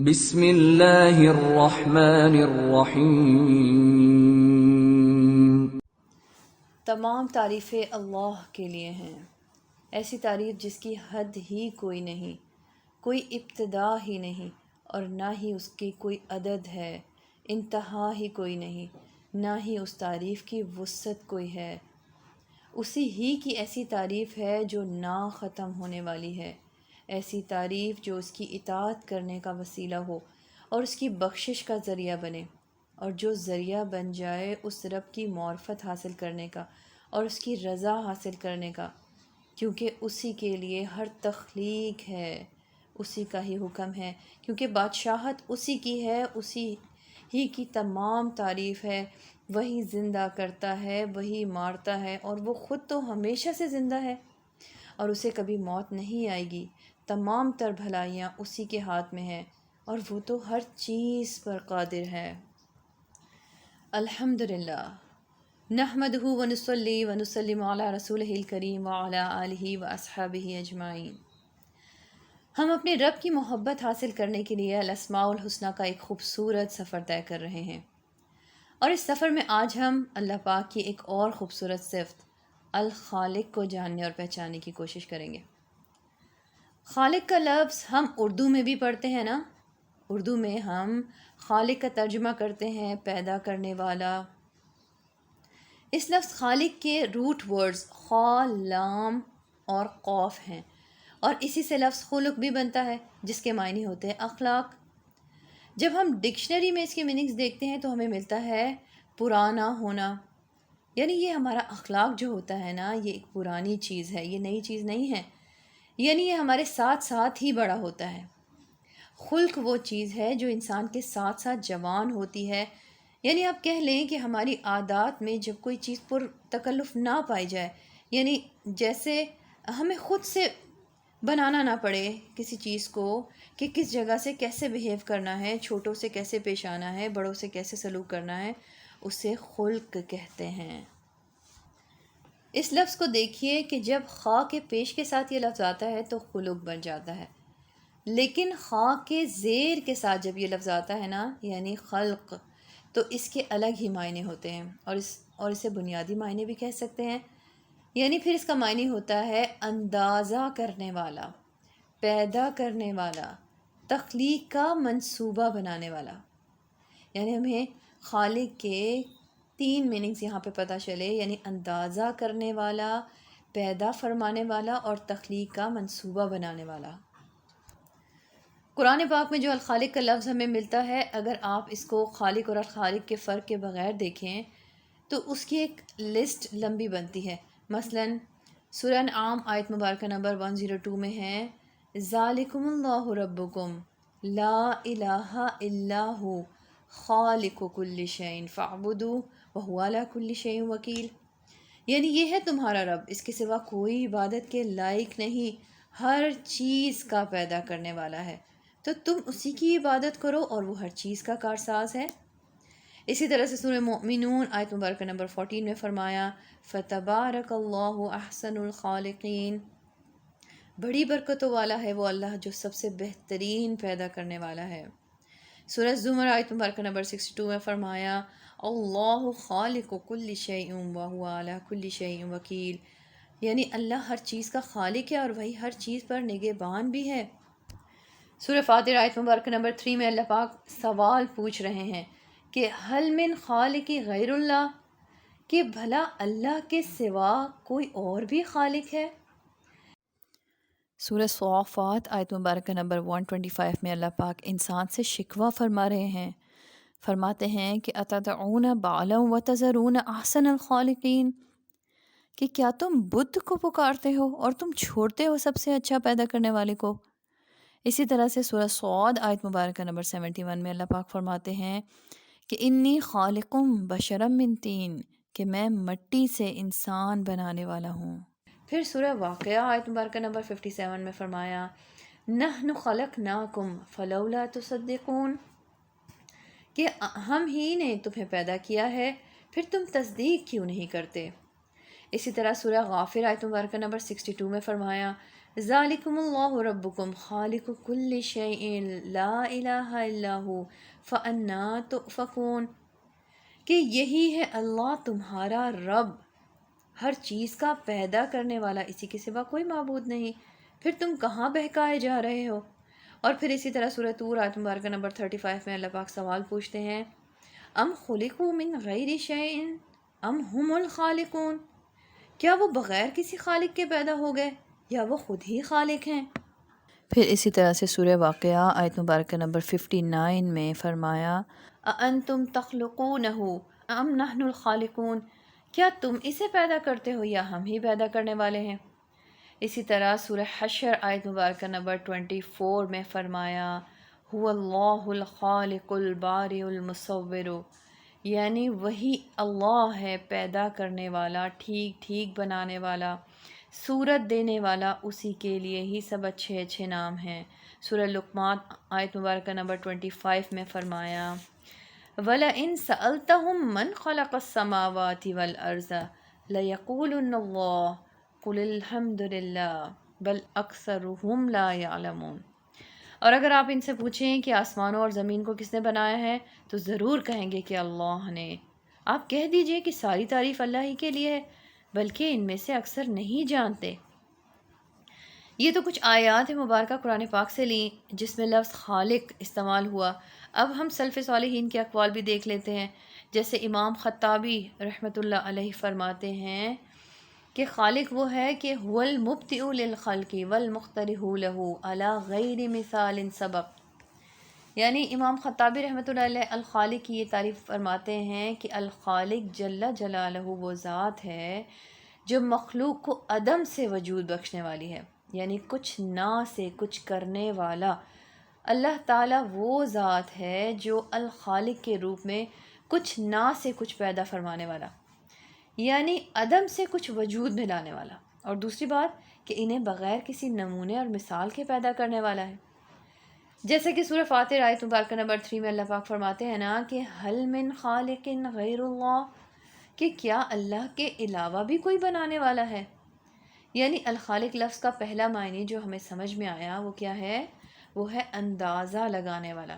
بسم اللہ الرحمن الرحیم۔ تمام تعریفیں اللہ کے لیے ہیں، ایسی تعریف جس کی حد ہی کوئی نہیں، کوئی ابتدا ہی نہیں اور نہ ہی اس کی کوئی عدد ہے، انتہا ہی کوئی نہیں، نہ ہی اس تعریف کی وسعت کوئی ہے۔ اسی ہی کی ایسی تعریف ہے جو نہ ختم ہونے والی ہے، ایسی تعریف جو اس کی اطاعت کرنے کا وسیلہ ہو اور اس کی بخشش کا ذریعہ بنے، اور جو ذریعہ بن جائے اس رب کی معرفت حاصل کرنے کا اور اس کی رضا حاصل کرنے کا، کیونکہ اسی کے لیے ہر تخلیق ہے، اسی کا ہی حکم ہے، کیونکہ بادشاہت اسی کی ہے، اسی ہی کی تمام تعریف ہے۔ وہی زندہ کرتا ہے، وہی مارتا ہے، اور وہ خود تو ہمیشہ سے زندہ ہے اور اسے کبھی موت نہیں آئے گی۔ تمام تر بھلائیاں اسی کے ہاتھ میں ہیں اور وہ تو ہر چیز پر قادر ہے۔ الحمدللہ نحمدہ ونصلی ونسلم علی رسولہ الکریم وعلی آلہ واصحابہ اجمعین۔ ہم اپنے رب کی محبت حاصل کرنے کے لیے الاسماء الحسنی کا ایک خوبصورت سفر طے کر رہے ہیں، اور اس سفر میں آج ہم اللہ پاک کی ایک اور خوبصورت صفت الخالق کو جاننے اور پہچاننے کی کوشش کریں گے۔ خالق کا لفظ ہم اردو میں بھی پڑھتے ہیں نا، اردو میں ہم خالق کا ترجمہ کرتے ہیں پیدا کرنے والا۔ اس لفظ خالق کے روٹ ورڈز خا، لام اور قوف ہیں، اور اسی سے لفظ خلق بھی بنتا ہے جس کے معنی ہوتے ہیں اخلاق۔ جب ہم ڈکشنری میں اس کے میننگز دیکھتے ہیں تو ہمیں ملتا ہے پرانا ہونا، یعنی یہ ہمارا اخلاق جو ہوتا ہے نا، یہ ایک پرانی چیز ہے، یہ نئی چیز نہیں ہے، یعنی یہ ہمارے ساتھ ساتھ ہی بڑا ہوتا ہے۔ خلق وہ چیز ہے جو انسان کے ساتھ ساتھ جوان ہوتی ہے، یعنی آپ کہہ لیں کہ ہماری عادات میں جب کوئی چیز پر تکلف نہ پائی جائے، یعنی جیسے ہمیں خود سے بنانا نہ پڑے کسی چیز کو کہ کس جگہ سے کیسے بیہیو کرنا ہے، چھوٹوں سے کیسے پیش آنا ہے، بڑوں سے کیسے سلوک کرنا ہے، اسے خلق کہتے ہیں۔ اس لفظ کو دیکھیے کہ جب خا کے پیش کے ساتھ یہ لفظ آتا ہے تو خلق بن جاتا ہے، لیکن خا کے زیر کے ساتھ جب یہ لفظ آتا ہے نا، یعنی خلق، تو اس کے الگ ہی معنی ہوتے ہیں، اور اسے بنیادی معنی بھی کہہ سکتے ہیں۔ یعنی پھر اس کا معنی ہوتا ہے اندازہ کرنے والا، پیدا کرنے والا، تخلیق کا منصوبہ بنانے والا۔ یعنی ہمیں خالق کے تین میننگز یہاں پہ پتہ چلے، یعنی اندازہ کرنے والا، پیدا فرمانے والا اور تخلیق کا منصوبہ بنانے والا۔ قرآن پاک میں جو الخالق کا لفظ ہمیں ملتا ہے، اگر آپ اس کو خالق اور الخالق کے فرق کے بغیر دیکھیں تو اس کی ایک لسٹ لمبی بنتی ہے۔ مثلاً سورہ انعام آیت مبارکہ نمبر 102 میں ہے ذالکم اللہ ربکم لا الہ الا ہو خالق کل شیء فاعبدوہ وہو علی کل شیء وکیل، یعنی یہ ہے تمہارا رب، اس کے سوا کوئی عبادت کے لائق نہیں، ہر چیز کا پیدا کرنے والا ہے، تو تم اسی کی عبادت کرو اور وہ ہر چیز کا کارساز ہے۔ اسی طرح سے سورہ مومنون آیت مبارکہ نمبر 14 میں فرمایا فتبارک اللہ احسن الخالقین، بڑی برکتوں والا ہے وہ اللہ جو سب سے بہترین پیدا کرنے والا ہے۔ سورہ زمر آیت مبارکہ نمبر 62 میں فرمایا اللہ خالق کل شیء وہو علی کل شیء وکیل، یعنی اللہ ہر چیز کا خالق ہے اور وہی ہر چیز پر نگہبان بھی ہے۔ سورہ فاطر آیت مبارکہ نمبر 3 میں اللہ پاک سوال پوچھ رہے ہیں کہ حل من خالق غیر اللہ، کہ بھلا اللہ کے سوا کوئی اور بھی خالق ہے۔ سورہ صافات آیت مبارکہ نمبر 125 میں اللہ پاک انسان سے شکوہ فرما رہے ہیں، فرماتے ہیں کہ اتدعون بعلا وتذرون احسن الخالقین، کہ کیا تم بدھ کو پکارتے ہو اور تم چھوڑتے ہو سب سے اچھا پیدا کرنے والے کو۔ اسی طرح سے سورہ صاد آیت مبارکہ نمبر 71 میں اللہ پاک فرماتے ہیں کہ انی خالقم بشرم من طین، کہ میں مٹی سے انسان بنانے والا ہوں۔ پھر سورہ واقعہ آیت مبارکہ نمبر 57 میں فرمایا نحن خلقناکم فلولا تصدقون، کہ ہم ہی نے تمہیں پیدا کیا ہے پھر تم تصدیق کیوں نہیں کرتے۔ اسی طرح سورہ غافر آیت مبارکہ نمبر 62 میں فرمایا ذالکم اللہ ربکم خالق کل شیء لا الہ الا ہو فانا تؤفکون، کہ یہی ہے اللہ تمہارا رب، ہر چیز کا پیدا کرنے والا، اسی کے سوا کوئی معبود نہیں، پھر تم کہاں بہکائے جا رہے ہو۔ اور پھر اسی طرح سورہ طور آیت مبارکہ نمبر 35 میں اللہ پاک سوال پوچھتے ہیں، ام خلقوا من غیر شیء ام هم الخالقون، کیا وہ بغیر کسی خالق کے پیدا ہو گئے یا وہ خود ہی خالق ہیں۔ پھر اسی طرح سے سورہ واقعہ آیت مبارکہ نمبر 59 میں فرمایا، اَأَنتُمْ تَخْلُقُونَهُ ام نحن الخالقون، کیا تم اسے پیدا کرتے ہو یا ہم ہی پیدا کرنے والے ہیں۔ اسی طرح سورہ حشر آیت مبارکہ نمبر 24 میں فرمایا، هو اللہ الخالق البارئ المصور، یعنی وہی اللہ ہے پیدا کرنے والا، ٹھیک ٹھیک بنانے والا، صورت دینے والا، اسی کے لیے ہی سب اچھے اچھے نام ہیں۔ سورہ لقمان آیت مبارکہ نمبر 25 میں فرمایا، وَلَئِن سَأَلْتَهُم مَّنْ خَلَقَ السَّمَاوَاتِ وَالْأَرْضَ لَيَقُولُنَّ اللَّهُ قُلِ الْحَمْدُ لِلَّهِ بَلْ أَكْثَرُهُمْ لَا يَعْلَمُونَ۔ اور اگر آپ ان سے پوچھیں کہ آسمانوں اور زمین کو کس نے بنایا ہے تو ضرور کہیں گے کہ اللہ نے۔ آپ کہہ دیجئے کہ ساری تعریف اللہ ہی کے لیے ہے، بلکہ ان میں سے اکثر نہیں جانتے۔ یہ تو کچھ آیات مبارکہ قرآن پاک سے لیں جس میں لفظ خالق استعمال ہوا۔ اب ہم سلف صالحین کے اقوال بھی دیکھ لیتے ہیں، جیسے امام خطابی رحمۃ اللہ علیہ فرماتے ہیں کہ خالق وہ ہے کہ هو المبتئ للخلق والمخترع له على غیر مثال سبق، یعنی امام خطابی رحمۃ اللہ علیہ الخالق کی یہ تعریف فرماتے ہیں کہ الخالق جل جلالہ وہ ذات ہے جو مخلوق کو عدم سے وجود بخشنے والی ہے، یعنی کچھ نہ سے کچھ کرنے والا۔ اللہ تعالیٰ وہ ذات ہے جو الخالق کے روپ میں کچھ نہ سے کچھ پیدا فرمانے والا، یعنی عدم سے کچھ وجود میں لانے والا، اور دوسری بات کہ انہیں بغیر کسی نمونے اور مثال کے پیدا کرنے والا ہے۔ جیسے کہ سورہ فاتر آیت مبارکہ نمبر 3 میں اللہ پاک فرماتے ہیں نا کہ حل من خالق غیر اللہ، کہ کیا اللہ کے علاوہ بھی کوئی بنانے والا ہے۔ یعنی الخالق لفظ کا پہلا معنی جو ہمیں سمجھ میں آیا وہ کیا ہے، وہ ہے اندازہ لگانے والا۔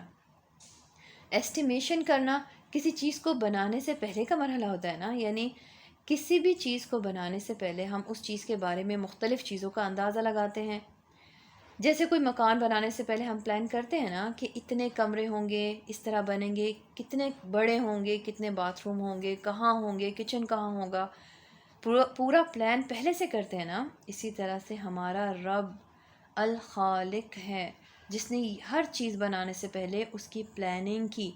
ایسٹیمیشن کرنا کسی چیز کو بنانے سے پہلے کا مرحلہ ہوتا ہے نا، یعنی کسی بھی چیز کو بنانے سے پہلے ہم اس چیز کے بارے میں مختلف چیزوں کا اندازہ لگاتے ہیں۔ جیسے کوئی مکان بنانے سے پہلے ہم پلان کرتے ہیں نا کہ اتنے کمرے ہوں گے، اس طرح بنیں گے، کتنے بڑے ہوں گے، کتنے باتھ روم ہوں گے، کہاں ہوں گے، کچن کہاں ہوگا، پورا پلان پہلے سے کرتے ہیں نا۔ اسی طرح سے ہمارا رب الخالق ہے جس نے ہر چیز بنانے سے پہلے اس کی پلاننگ کی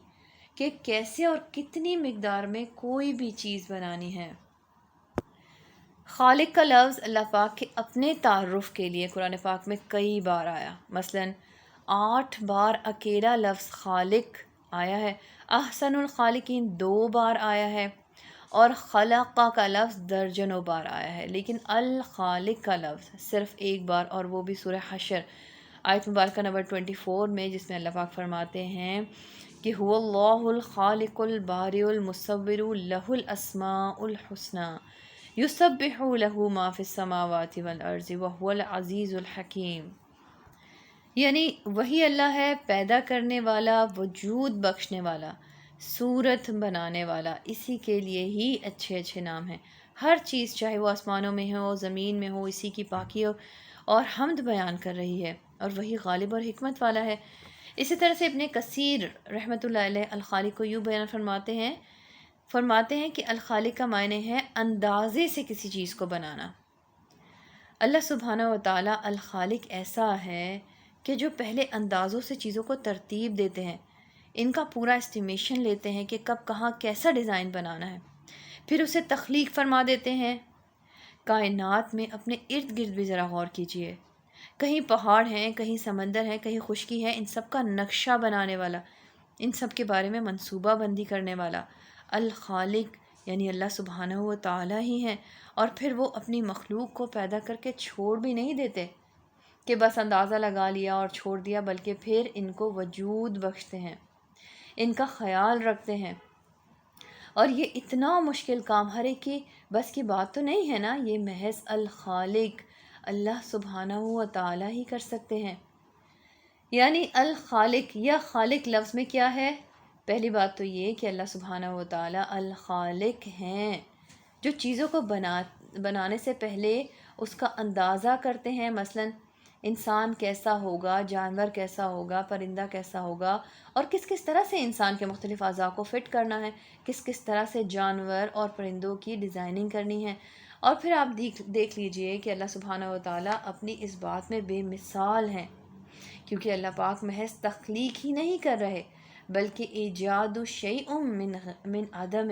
کہ کیسے اور کتنی مقدار میں کوئی بھی چیز بنانی ہے۔ خالق کا لفظ اللہ پاک کے اپنے تعارف کے لیے قرآن پاک میں کئی بار آیا، مثلاً 8 بار اکیلا لفظ خالق آیا ہے، احسن الخالقین 2 بار آیا ہے، اور خلقہ کا لفظ درجنوں بار آیا ہے، لیکن الخالق کا لفظ صرف 1 بار، اور وہ بھی سورہ حشر آیت مبارکہ نمبر 24 میں، جس میں اللہ پاک فرماتے ہیں کہ هو اللہ الخالق البارئ المصور لہ الاسماء الحسنی یسبح لہ ما فی السماوات والارض وہو العزیز الحکیم، یعنی وہی اللہ ہے پیدا کرنے والا، وجود بخشنے والا، صورت بنانے والا، اسی کے لیے ہی اچھے اچھے نام ہیں۔ ہر چیز چاہے وہ آسمانوں میں ہو، زمین میں ہو، اسی کی پاکی اور حمد بیان کر رہی ہے، اور وہی غالب اور حکمت والا ہے۔ اسی طرح سے ابن کثیر رحمۃ اللہ علیہ الخالق کو یوں بیان فرماتے ہیں کہ الخالق کا معنی ہے اندازے سے کسی چیز کو بنانا۔ اللہ سبحانہ و تعالیٰ الخالق ایسا ہے کہ جو پہلے اندازوں سے چیزوں کو ترتیب دیتے ہیں، ان کا پورا اسٹیمیشن لیتے ہیں کہ کب کہاں کیسا ڈیزائن بنانا ہے، پھر اسے تخلیق فرما دیتے ہیں۔ کائنات میں اپنے ارد گرد بھی ذرا غور کیجیے، کہیں پہاڑ ہیں، کہیں سمندر ہے، کہیں خشکی ہے، ان سب کا نقشہ بنانے والا، ان سب کے بارے میں منصوبہ بندی کرنے والا الخالق یعنی اللہ سبحانہ و تعالیٰ ہی ہیں۔ اور پھر وہ اپنی مخلوق کو پیدا کر کے چھوڑ بھی نہیں دیتے کہ بس اندازہ لگا لیا اور چھوڑ دیا، بلکہ پھر ان کو وجود بخشتے ہیں، ان کا خیال رکھتے ہیں۔ اور یہ اتنا مشکل کام ہر ایک کی بس کی بات تو نہیں ہے نا، یہ محض الخالق اللہ سبحانہ و تعالی ہی کر سکتے ہیں۔ یعنی الخالق یا خالق لفظ میں کیا ہے؟ پہلی بات تو یہ کہ اللہ سبحانہ و تعالی الخالق ہیں، جو چیزوں کو بنانے سے پہلے اس کا اندازہ کرتے ہیں، مثلاً انسان کیسا ہوگا، جانور کیسا ہوگا، پرندہ کیسا ہوگا، اور کس کس طرح سے انسان کے مختلف اعضاء کو فٹ کرنا ہے، کس کس طرح سے جانور اور پرندوں کی ڈیزائننگ کرنی ہے۔ اور پھر آپ دیکھ لیجئے کہ اللہ سبحانہ و تعالیٰ اپنی اس بات میں بے مثال ہیں، کیونکہ اللہ پاک محض تخلیق ہی نہیں کر رہے بلکہ ایجاد شیء من عدم،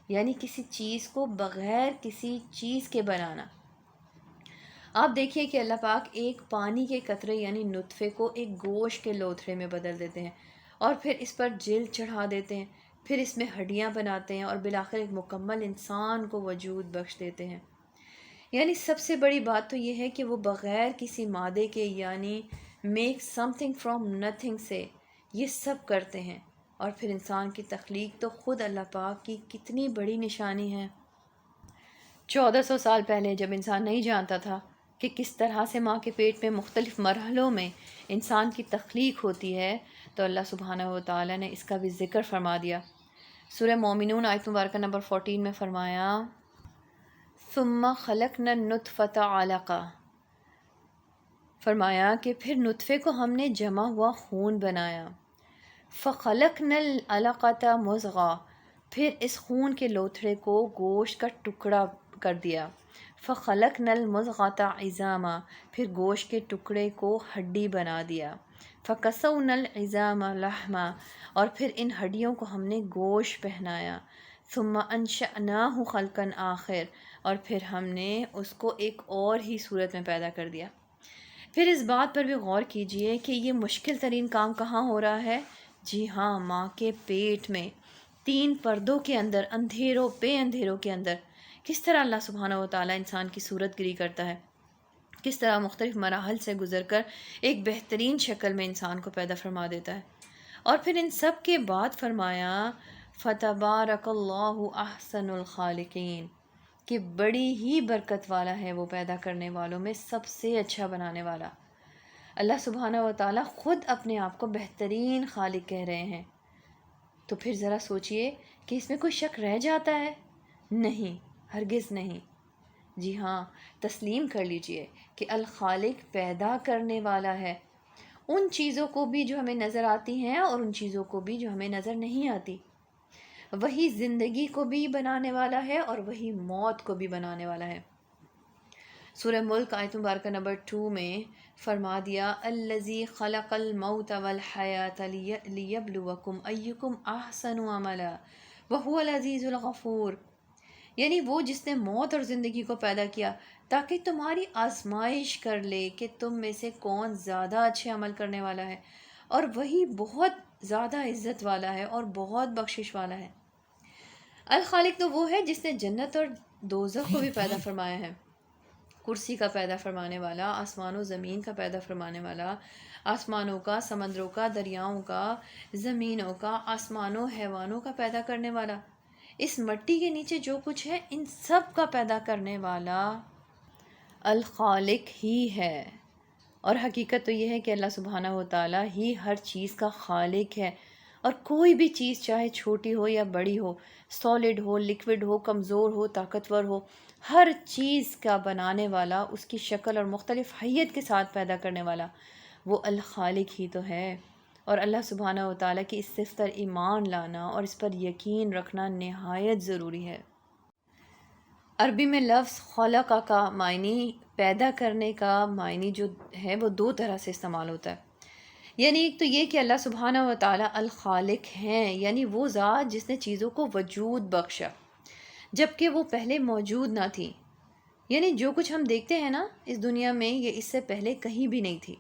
یعنی کسی چیز کو بغیر کسی چیز کے بنانا۔ آپ دیکھیے کہ اللہ پاک ایک پانی کے قطرے یعنی نطفے کو ایک گوشت کے لوتھڑے میں بدل دیتے ہیں، اور پھر اس پر جلد چڑھا دیتے ہیں، پھر اس میں ہڈیاں بناتے ہیں، اور بالآخر ایک مکمل انسان کو وجود بخش دیتے ہیں۔ یعنی سب سے بڑی بات تو یہ ہے کہ وہ بغیر کسی مادے کے، یعنی make some thing from nothing سے یہ سب کرتے ہیں۔ اور پھر انسان کی تخلیق تو خود اللہ پاک کی کتنی بڑی نشانی ہے۔ 1400 سال پہلے جب انسان نہیں جانتا تھا کہ کس طرح سے ماں کے پیٹ میں مختلف مرحلوں میں انسان کی تخلیق ہوتی ہے، تو اللہ سبحانہ و تعالیٰ نے اس کا بھی ذکر فرما دیا۔ سورہ مومنون آیت مبارکہ نمبر 14 میں فرمایا ثم خلقنا النطفة علقہ، فرمایا کہ پھر نطفے کو ہم نے جمع ہوا خون بنایا، فخلقنا العلقة مضغہ، پھر اس خون کے لوتھڑے کو گوشت کا ٹکڑا کر دیا، فخلقنا المضغۃ عظاما، پھر گوشت کے ٹکڑے کو ہڈی بنا دیا، فکسونا العظام لحما، اور پھر ان ہڈیوں کو ہم نے گوشت پہنایا، ثم انشأناہ خلقا آخر، اور پھر ہم نے اس کو ایک اور ہی صورت میں پیدا کر دیا۔ پھر اس بات پر بھی غور کیجئے کہ یہ مشکل ترین کام کہاں ہو رہا ہے؟ جی ہاں، ماں کے پیٹ میں 3 پردوں کے اندر، اندھیروں پہ اندھیروں کے اندر کس طرح اللہ سبحانہ و تعالیٰ انسان کی صورت گری کرتا ہے، کس طرح مختلف مراحل سے گزر کر ایک بہترین شکل میں انسان کو پیدا فرما دیتا ہے۔ اور پھر ان سب کے بعد فرمایا فتبارک اللہ احسن الخالقین، کہ بڑی ہی برکت والا ہے وہ پیدا کرنے والوں میں سب سے اچھا بنانے والا۔ اللہ سبحانہ و تعالیٰ خود اپنے آپ کو بہترین خالق کہہ رہے ہیں، تو پھر ذرا سوچئے کہ اس میں کوئی شک رہ جاتا ہے؟ نہیں، ہرگز نہیں۔ جی ہاں، تسلیم کر لیجئے کہ الخالق پیدا کرنے والا ہے، ان چیزوں کو بھی جو ہمیں نظر آتی ہیں اور ان چیزوں کو بھی جو ہمیں نظر نہیں آتی۔ وہی زندگی کو بھی بنانے والا ہے اور وہی موت کو بھی بنانے والا ہے۔ سورہ ملک آیت مبارکہ نمبر 2 میں فرما دیا الذی خلق الموت والحیاۃ لیبلوکم ایکم احسن عملا وہو العزیز الغفور، یعنی وہ جس نے موت اور زندگی کو پیدا کیا تاکہ تمہاری آزمائش کر لے کہ تم میں سے کون زیادہ اچھے عمل کرنے والا ہے، اور وہی بہت زیادہ عزت والا ہے اور بہت بخشش والا ہے۔ الخالق تو وہ ہے جس نے جنت اور دوزخ کو بھی پیدا فرمایا ہے، کرسی کا پیدا فرمانے والا، آسمان و زمین کا پیدا فرمانے والا، آسمانوں کا، سمندروں کا، دریاؤں کا، زمینوں کا، آسمانوں حیوانوں کا پیدا کرنے والا، اس مٹی کے نیچے جو کچھ ہے ان سب کا پیدا کرنے والا الخالق ہی ہے۔ اور حقیقت تو یہ ہے کہ اللہ سبحانہ و تعالیٰ ہی ہر چیز کا خالق ہے، اور کوئی بھی چیز چاہے چھوٹی ہو یا بڑی ہو، سالڈ ہو، لیکوڈ ہو، کمزور ہو، طاقتور ہو، ہر چیز کا بنانے والا، اس کی شکل اور مختلف حیت کے ساتھ پیدا کرنے والا وہ الخالق ہی تو ہے۔ اور اللہ سبحانہ و تعالیٰ کی اس صفت پر ایمان لانا اور اس پر یقین رکھنا نہایت ضروری ہے۔ عربی میں لفظ خلق کا معنی، پیدا کرنے کا معنی جو ہے وہ 2 طرح سے استعمال ہوتا ہے۔ یعنی ایک تو یہ کہ اللہ سبحانہ و تعالیٰ الخالق ہیں، یعنی وہ ذات جس نے چیزوں کو وجود بخشا جبکہ وہ پہلے موجود نہ تھی، یعنی جو کچھ ہم دیکھتے ہیں نا اس دنیا میں یہ اس سے پہلے کہیں بھی نہیں تھی۔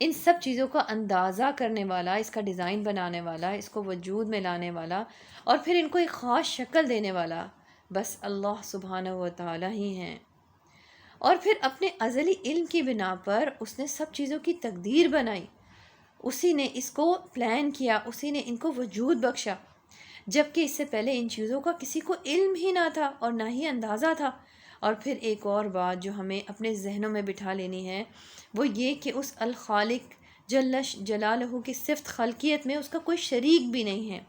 ان سب چیزوں کا اندازہ کرنے والا، اس کا ڈیزائن بنانے والا، اس کو وجود میں لانے والا اور پھر ان کو ایک خاص شکل دینے والا بس اللہ سبحانہ و تعالیٰ ہی ہیں۔ اور پھر اپنے ازلی علم کی بنا پر اس نے سب چیزوں کی تقدیر بنائی، اسی نے اس کو پلان کیا، اسی نے ان کو وجود بخشا، جبکہ اس سے پہلے ان چیزوں کا کسی کو علم ہی نہ تھا اور نہ ہی اندازہ تھا، اور پھر ایک اور بات جو ہمیں اپنے ذہنوں میں بٹھا لینی ہے وہ یہ کہ اس الخالق جل جلالہ کی صفت خلقیت میں اس کا کوئی شریک بھی نہیں ہے،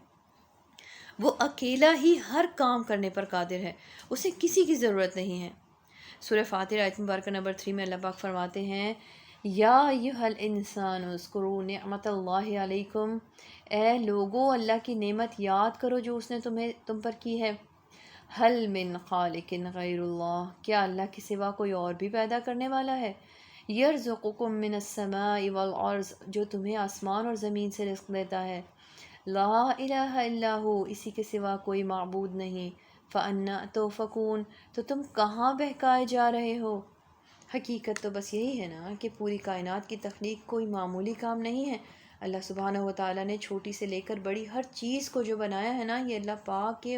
وہ اکیلا ہی ہر کام کرنے پر قادر ہے، اسے کسی کی ضرورت نہیں ہے۔ سورہ فاتر آیت مبارکہ نمبر 3 میں اللہ پاک فرماتے ہیں یا ایھا الانسان اذکروا نعمت اللہ علیکم، اے لوگو اللہ کی نعمت یاد کرو جو اس نے تم پر کی ہے۔ حل من خالق غیر اللہ، کیا اللہ کے سوا کوئی اور بھی پیدا کرنے والا ہے؟ یرزقکم من السماء والارض، جو تمہیں آسمان اور زمین سے رزق دیتا ہے۔ لا الہ الا ہو، اسی کے سوا کوئی معبود نہیں۔ فَأَنَّا تُؤْفَكُونَ، تو تم کہاں بہکائے جا رہے ہو؟ حقیقت تو بس یہی ہے نا کہ پوری کائنات کی تخلیق کوئی معمولی کام نہیں ہے۔ اللہ سبحانہ و تعالیٰ نے چھوٹی سے لے کر بڑی ہر چیز کو جو بنایا ہے نا، یہ اللہ پاک کے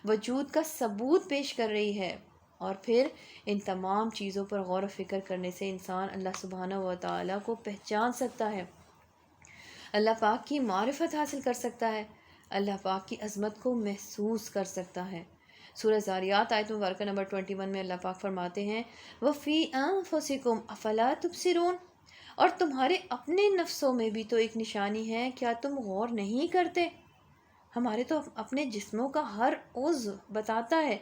وجود کا ثبوت پیش کر رہی ہے۔ اور پھر ان تمام چیزوں پر غور و فکر کرنے سے انسان اللہ سبحانہ و تعالیٰ کو پہچان سکتا ہے، اللہ پاک کی معرفت حاصل کر سکتا ہے، اللہ پاک کی عظمت کو محسوس کر سکتا ہے۔ سورہ زاریات آیت مبارکہ نمبر 21 میں اللہ پاک فرماتے ہیں وَفِي أَنفُسِكُمْ أَفَلَا تُبْصِرُونَ، اور تمہارے اپنے نفسوں میں بھی تو ایک نشانی ہے، کیا تم غور نہیں کرتے؟ ہمارے تو اپنے جسموں کا ہر عضو بتاتا ہے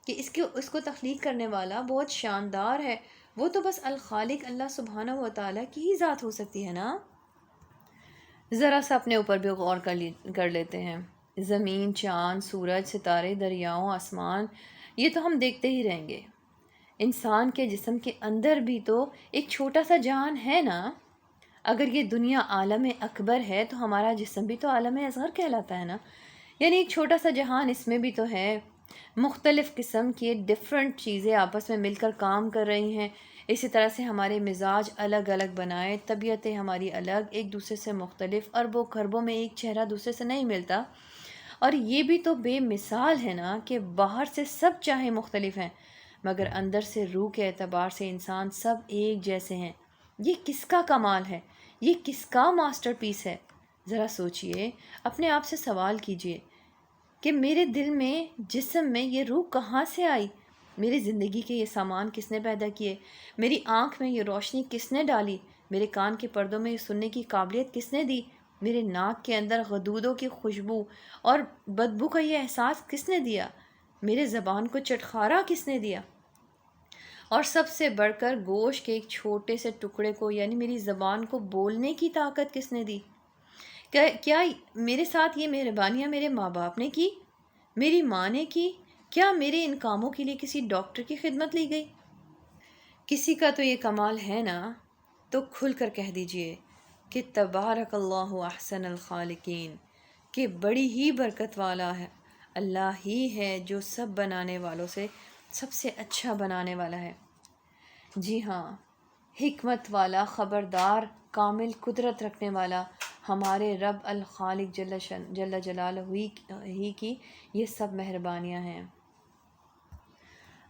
کہ اس کو تخلیق کرنے والا بہت شاندار ہے، وہ تو بس الخالق اللہ سبحانہ و تعالیٰ کی ہی ذات ہو سکتی ہے نا۔ ذرا سا اپنے اوپر بھی غور کر لیتے ہیں، زمین، چاند، سورج، ستارے، دریاؤں، آسمان، یہ تو ہم دیکھتے ہی رہیں گے۔ انسان کے جسم کے اندر بھی تو ایک چھوٹا سا جہان ہے نا۔ اگر یہ دنیا عالم اکبر ہے تو ہمارا جسم بھی تو عالم اصغر کہلاتا ہے نا، یعنی ایک چھوٹا سا جہان اس میں بھی تو ہے۔ مختلف قسم کی ڈفرینٹ چیزیں آپس میں مل کر کام کر رہی ہیں، اسی طرح سے ہمارے مزاج الگ الگ بنائے، طبیعتیں ہماری الگ، ایک دوسرے سے مختلف، اربوں خربوں میں ایک چہرہ دوسرے سے نہیں ملتا۔ اور یہ بھی تو بے مثال ہے نا کہ باہر سے سب چاہے مختلف ہیں مگر اندر سے روح کے اعتبار سے انسان سب ایک جیسے ہیں۔ یہ کس کا کمال ہے؟ یہ کس کا ماسٹر پیس ہے؟ ذرا سوچئے، اپنے آپ سے سوال کیجئے کہ میرے دل میں، جسم میں یہ روح کہاں سے آئی؟ میری زندگی کے یہ سامان کس نے پیدا کیے؟ میری آنکھ میں یہ روشنی کس نے ڈالی؟ میرے کان کے پردوں میں یہ سننے کی قابلیت کس نے دی؟ میرے ناک کے اندر غدودوں کی خوشبو اور بدبو کا یہ احساس کس نے دیا؟ میرے زبان کو چٹخارا کس نے دیا؟ اور سب سے بڑھ کر گوشت کے ایک چھوٹے سے ٹکڑے کو یعنی میری زبان کو بولنے کی طاقت کس نے دی؟ کیا میرے ساتھ یہ مہربانیاں میرے ماں باپ نے کی؟ میری ماں نے کی؟ کیا میرے ان کاموں کے لیے کسی ڈاکٹر کی خدمت لی گئی؟ کسی کا تو یہ کمال ہے نا، تو کھل کر کہہ دیجئے کہ تبارک اللہ احسن الخالقین، کہ بڑی ہی برکت والا ہے اللہ ہی ہے جو سب بنانے والوں سے سب سے اچھا بنانے والا ہے۔ جی ہاں، حکمت والا، خبردار، کامل قدرت رکھنے والا ہمارے رب الخالق جل جلالہ ہی کی یہ سب مہربانیاں ہیں۔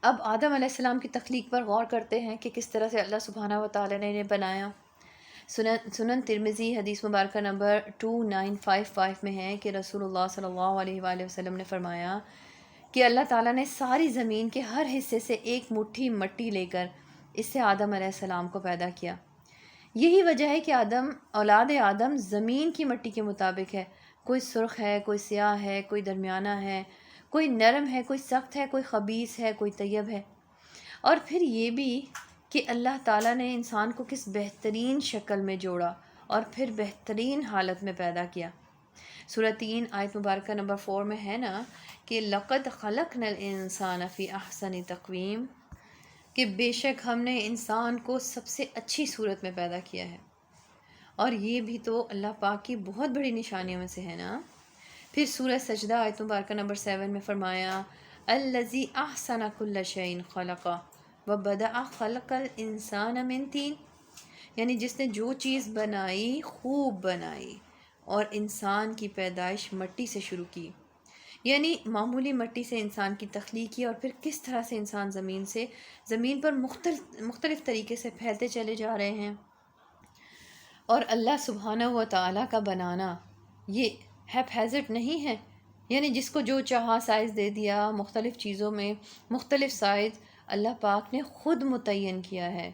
اب آدم علیہ السلام کی تخلیق پر غور کرتے ہیں کہ کس طرح سے اللہ سبحانہ و تعالیٰ نے انہیں بنایا۔ سنن ترمذی حدیث مبارکہ نمبر 2955 میں ہے کہ رسول اللہ صلی اللہ علیہ وآلہ وسلم نے فرمایا کہ اللہ تعالیٰ نے ساری زمین کے ہر حصے سے ایک مٹھی مٹی لے کر اس سے آدم علیہ السلام کو پیدا کیا۔ یہی وجہ ہے کہ اولاد آدم زمین کی مٹی کے مطابق ہے، کوئی سرخ ہے، کوئی سیاہ ہے، کوئی درمیانہ ہے، کوئی نرم ہے، کوئی سخت ہے، کوئی خبیث ہے، کوئی طیب ہے۔ اور پھر یہ بھی کہ اللہ تعالیٰ نے انسان کو کس بہترین شکل میں جوڑا اور پھر بہترین حالت میں پیدا کیا۔ سورہ 3 آیت مبارکہ نمبر 4 میں ہے نا کہ لَقَدْ خَلَقْنَا الْإِنسَانَ فِي أَحْسَنِ تَقْوِيمٍ، کہ بے شک ہم نے انسان کو سب سے اچھی صورت میں پیدا کیا ہے۔ اور یہ بھی تو اللہ پاک کی بہت بڑی نشانیوں میں سے ہے نا۔ پھر سورہ سجدہ آیت مبارکہ نمبر 7 میں فرمایا الَّذِي أَحْسَنَ كُلَّ شَيْءٍ خَلَقَهُ وَبَدَأَ خَلْقَ الْإِنسَانَ مِنْ طِينٍ، یعنی جس نے جو چیز بنائی خوب بنائی اور انسان کی پیدائش مٹی سے شروع کی، یعنی معمولی مٹی سے انسان کی تخلیق کی، اور پھر کس طرح سے انسان زمین پر مختلف طریقے سے پھیلتے چلے جا رہے ہیں۔ اور اللہ سبحانہ و تعالیٰ کا بنانا یہ ہیزٹ نہیں ہے، یعنی جس کو جو چاہا سائز دے دیا، مختلف چیزوں میں مختلف سائز اللہ پاک نے خود متعین کیا ہے،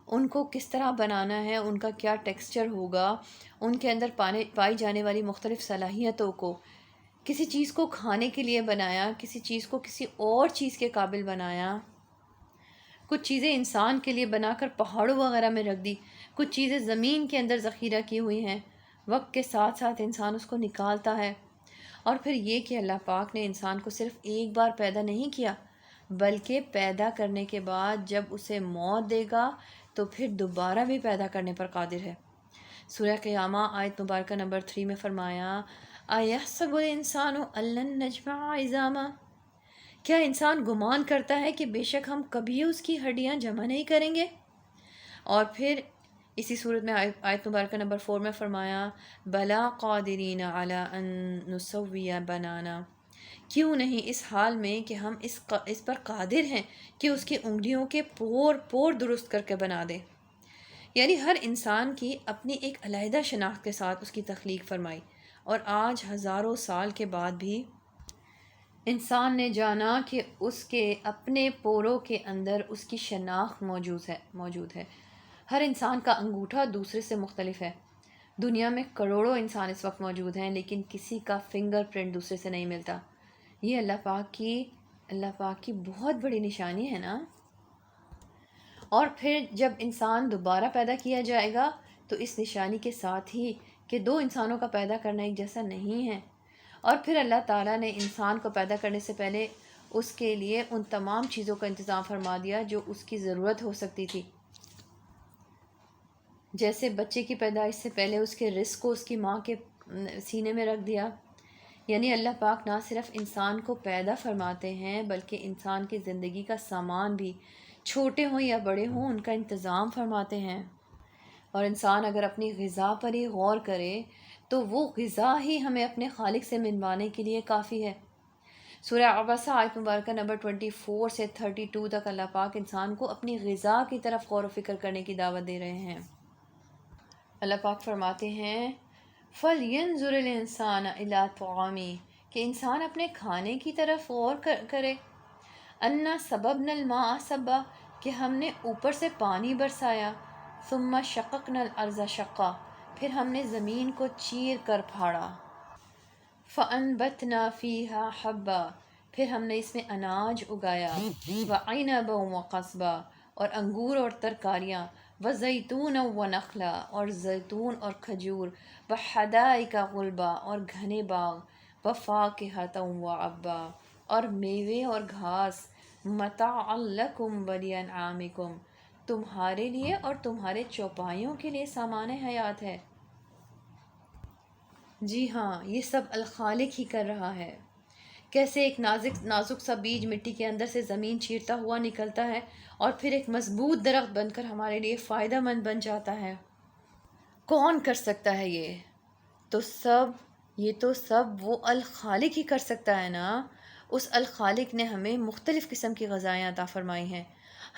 ان کو کس طرح بنانا ہے، ان کا کیا ٹیکسچر ہوگا، ان کے اندر پائی جانے والی مختلف صلاحیتوں کو، کسی چیز کو کھانے کے لیے بنایا، کسی چیز کو کسی اور چیز کے قابل بنایا، کچھ چیزیں انسان کے لیے بنا کر پہاڑوں وغیرہ میں رکھ دی، کچھ چیزیں زمین کے اندر ذخیرہ کی ہوئی ہیں، وقت کے ساتھ ساتھ انسان اس کو نکالتا ہے۔ اور پھر یہ کہ اللہ پاک نے انسان کو صرف ایک بار پیدا نہیں کیا، بلکہ پیدا کرنے کے بعد جب اسے موت دے گا تو پھر دوبارہ بھی پیدا کرنے پر قادر ہے۔ سورہ قیامہ آیت مبارکہ نمبر 3 میں فرمایا اَيَحْسَبُ الْإِنسَانُ أَن لَّن نَّجْمَعَ عِظَامَهُ، کیا انسان گمان کرتا ہے کہ بے شک ہم کبھی اس کی ہڈیاں جمع نہیں کریں گے؟ اور پھر اسی صورت میں آیت مبارکہ نمبر 4 میں فرمایا بلا قادرین علی ان نسوی بنانا، کیوں نہیں اس حال میں کہ ہم اس پر قادر ہیں کہ اس کی انگلیوں کے پور پور درست کر کے بنا دیں۔ یعنی ہر انسان کی اپنی ایک علیحدہ شناخت کے ساتھ اس کی تخلیق فرمائی، اور آج ہزاروں سال کے بعد بھی انسان نے جانا کہ اس کے اپنے پوروں کے اندر اس کی شناخت موجود ہے۔ ہر انسان کا انگوٹھا دوسرے سے مختلف ہے۔ دنیا میں کروڑوں انسان اس وقت موجود ہیں، لیکن کسی کا فنگر پرنٹ دوسرے سے نہیں ملتا۔ یہ اللہ پاک کی بہت بڑی نشانی ہے نا۔ اور پھر جب انسان دوبارہ پیدا کیا جائے گا تو اس نشانی کے ساتھ ہی کہ دو انسانوں کا پیدا کرنا ایک جیسا نہیں ہے، اور پھر اللہ تعالیٰ نے انسان کو پیدا کرنے سے پہلے اس کے لیے ان تمام چیزوں کا انتظام فرما دیا جو اس کی ضرورت ہو سکتی تھی۔ جیسے بچے کی پیدائش سے پہلے اس کے رزق کو اس کی ماں کے سینے میں رکھ دیا۔ یعنی اللہ پاک نہ صرف انسان کو پیدا فرماتے ہیں بلکہ انسان کی زندگی کا سامان بھی، چھوٹے ہوں یا بڑے ہوں، ان کا انتظام فرماتے ہیں۔ اور انسان اگر اپنی غذا پر ہی غور کرے تو وہ غذا ہی ہمیں اپنے خالق سے ملوانے کے لیے کافی ہے۔ سورہ عبسہ آیت مبارکہ نمبر 24 سے 32 تک اللہ پاک انسان کو اپنی غذا کی طرف غور و فکر کرنے کی دعوت دے رہے ہیں۔ اللہ پاک فرماتے ہیں فَلْيَنظُرِ الْإِنسَانَ إِلَىٰ طَعَامِهِ، کہ انسان اپنے کھانے کی طرف غور کرے، أَنَّا صَبَبْنَا الْمَاءَ صَبًّا، کہ ہم نے اوپر سے پانی برسایا، ثُمَّ شَقَقْنَا الْأَرْضَ شَقًّا، پھر ہم نے زمین کو چیر کر پھاڑا، فَأَنبَتْنَا فِيهَا حَبًّا، پھر ہم نے اس میں اناج اگایا، وَعِنَبًا وَقَضْبًا، اور انگور اور ترکاریاں، وَزَيْتُونًا وَنَخْلًا، اور زیتون اور کھجور، وَحَدَائِقَ غُلْبًا، اور گھنے باغ، وَفَاكِهَةً وَأَبًّا، اور میوے اور گھاس، مَتَاعًا لَكُمْ وَلِأَنْعَامِكُمْ، تمہارے لیے اور تمہارے چوپایوں کے لیے سامان حیات ہے۔ جی ہاں، یہ سب الخالق ہی کر رہا ہے۔ کیسے ایک نازک سا بیج مٹی کے اندر سے زمین چیرتا ہوا نکلتا ہے اور پھر ایک مضبوط درخت بن کر ہمارے لیے فائدہ مند بن جاتا ہے۔ کون کر سکتا ہے یہ تو سب وہ الخالق ہی کر سکتا ہے نا۔ اس الخالق نے ہمیں مختلف قسم کی غذائیں عطا فرمائی ہیں،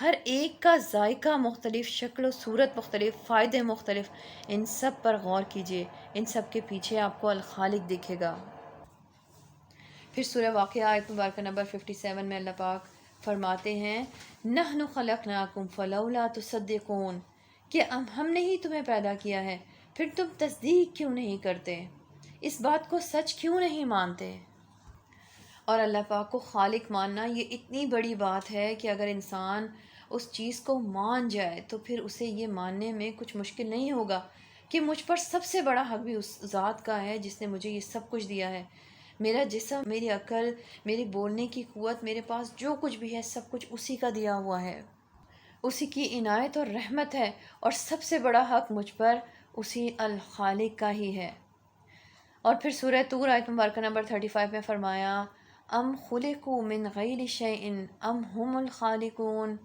ہر ایک کا ذائقہ مختلف، شکل و صورت مختلف، فائدے مختلف۔ ان سب پر غور کیجئے، ان سب کے پیچھے آپ کو الخالق دکھے گا۔ پھر سورہ واقعہ آیت مبارکہ نمبر 57 میں اللہ پاک فرماتے ہیں نحن خلقناکم فلولا تصدقون، کہ ہم نے ہی تمہیں پیدا کیا ہے، پھر تم تصدیق کیوں نہیں کرتے، اس بات کو سچ کیوں نہیں مانتے۔ اور اللہ پاک کو خالق ماننا یہ اتنی بڑی بات ہے کہ اگر انسان اس چیز کو مان جائے تو پھر اسے یہ ماننے میں کچھ مشکل نہیں ہوگا کہ مجھ پر سب سے بڑا حق بھی اس ذات کا ہے جس نے مجھے یہ سب کچھ دیا ہے۔ میرا جسم، میری عقل، میری بولنے کی قوت، میرے پاس جو کچھ بھی ہے سب کچھ اسی کا دیا ہوا ہے، اسی کی عنایت اور رحمت ہے، اور سب سے بڑا حق مجھ پر اسی الخالق کا ہی ہے۔ اور پھر سورہ طور آیت مبارکہ نمبر 35 میں فرمایا ام خلقوا من غیر شیء ام هم الخالقون،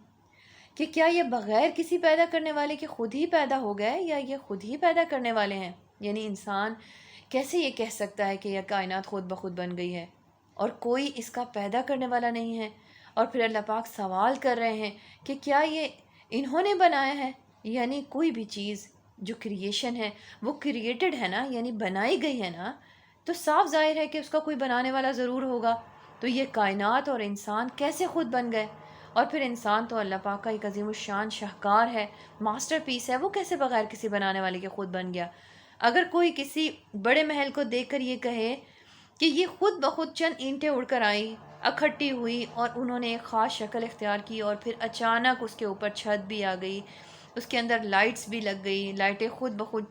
کہ کیا یہ بغیر کسی پیدا کرنے والے کے خود ہی پیدا ہو گئے یا یہ خود ہی پیدا کرنے والے ہیں۔ یعنی انسان کیسے یہ کہہ سکتا ہے کہ یہ کائنات خود بخود بن گئی ہے اور کوئی اس کا پیدا کرنے والا نہیں ہے۔ اور پھر اللہ پاک سوال کر رہے ہیں کہ کیا یہ انہوں نے بنایا ہے، یعنی کوئی بھی چیز جو کریشن ہے وہ کریٹڈ ہے نا، یعنی بنائی گئی ہے نا، تو صاف ظاہر ہے کہ اس کا کوئی بنانے والا ضرور ہوگا۔ تو یہ کائنات اور انسان کیسے خود بن گئے؟ اور پھر انسان تو اللہ پاک کا ایک عظیم الشان شاہکار ہے، ماسٹر پیس ہے، وہ کیسے بغیر کسی بنانے والے کے خود بن گیا؟ اگر کوئی کسی بڑے محل کو دیکھ کر یہ کہے کہ یہ خود بخود چند اینٹیں اڑ کر آئیں، اکٹھی ہوئی اور انہوں نے ایک خاص شکل اختیار کی، اور پھر اچانک اس کے اوپر چھت بھی آ گئی، اس کے اندر لائٹس بھی لگ گئی، لائٹیں خود بخود